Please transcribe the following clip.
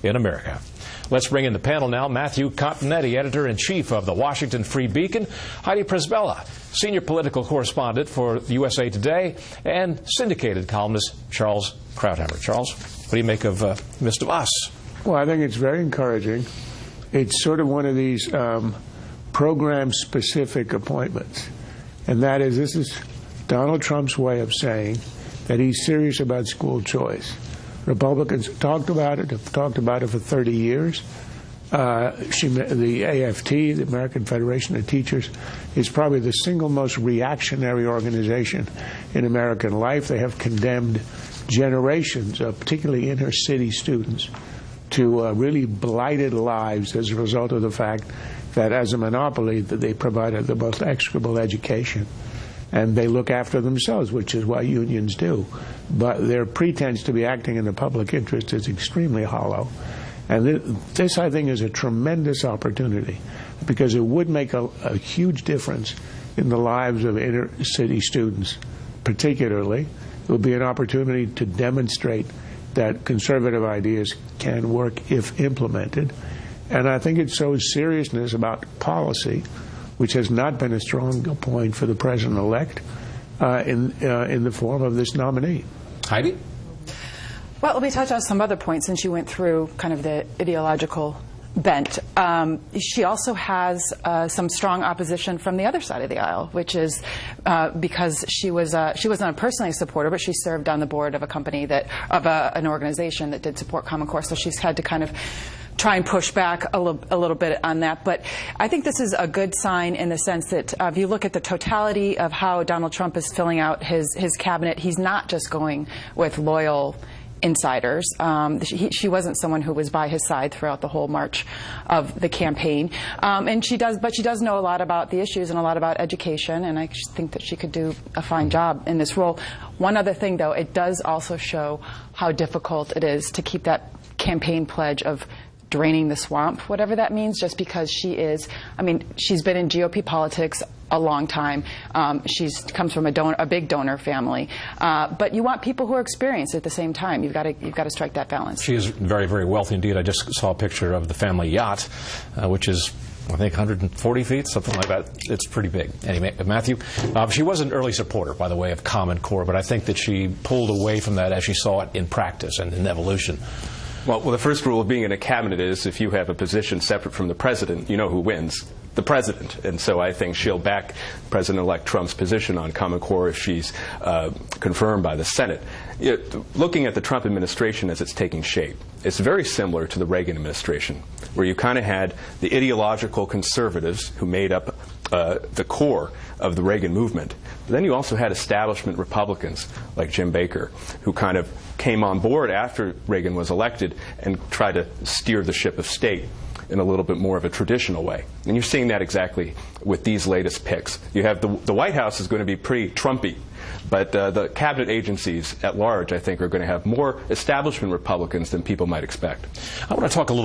in America. Let's bring in the panel now. Matthew Continetti, editor-in-chief of the Washington Free Beacon, Heidi Prisbilla, senior political correspondent for USA Today, and syndicated columnist Charles Krauthammer. Charles, what do you make of Ms. DeVos? Well, I think it's very encouraging. It's sort of one of these program-specific appointments, and that is, this is Donald Trump's way of saying that he's serious about school choice. Republicans have talked about it for 30 years. The AFT, the American Federation of Teachers, is probably the single most reactionary organization in American life. They have condemned generations of particularly inner city students to really blighted lives as a result of the fact that as a monopoly that they provided the most execrable education. And they look after themselves, which is what unions do. But their pretense to be acting in the public interest is extremely hollow. And this, I think, is a tremendous opportunity because it would make a huge difference in the lives of inner city students. Particularly, it would be an opportunity to demonstrate that conservative ideas can work if implemented. And I think it shows seriousness about policy, which has not been a strong point for the president-elect in the form of this nominee. Heidi? Well, let me touch on some other points since you went through kind of the ideological bent. She also has some strong opposition from the other side of the aisle, which is because she was not personally a supporter, but she served on the board of a company an organization that did support Common Core. So she's had to kind of try and push back a little bit on that. But I think this is a good sign in the sense that if you look at the totality of how Donald Trump is filling out his cabinet, he's not just going with loyal insiders. She wasn't someone who was by his side throughout the whole march of the campaign. But she does know a lot about the issues and a lot about education, and I think that she could do a fine job in this role. One other thing, though, it does also show how difficult it is to keep that campaign pledge of draining the swamp, whatever that means, just because she's been in GOP politics a long time. She comes from a big donor family. But you want people who are experienced at the same time. You've got to strike that balance. She is very, very wealthy indeed. I just saw a picture of the family yacht, which is, I think, 140 feet, something like that. It's pretty big. Anyway, Matthew, she was an early supporter, by the way, of Common Core, but I think that she pulled away from that as she saw it in practice and in evolution. Well, the first rule of being in a cabinet is if you have a position separate from the president, you know who wins. The president. And so I think she'll back President-elect Trump's position on Common Core if she's confirmed by the Senate. Looking at the Trump administration as it's taking shape, it's very similar to the Reagan administration, where you kind of had the ideological conservatives who made up the core of the Reagan movement. But then you also had establishment Republicans like Jim Baker, who kind of came on board after Reagan was elected and tried to steer the ship of state in a little bit more of a traditional way. And you're seeing that exactly with these latest picks. You have the White House is going to be pretty Trumpy, but the cabinet agencies at large, I think, are going to have more establishment Republicans than people might expect. I want to talk a little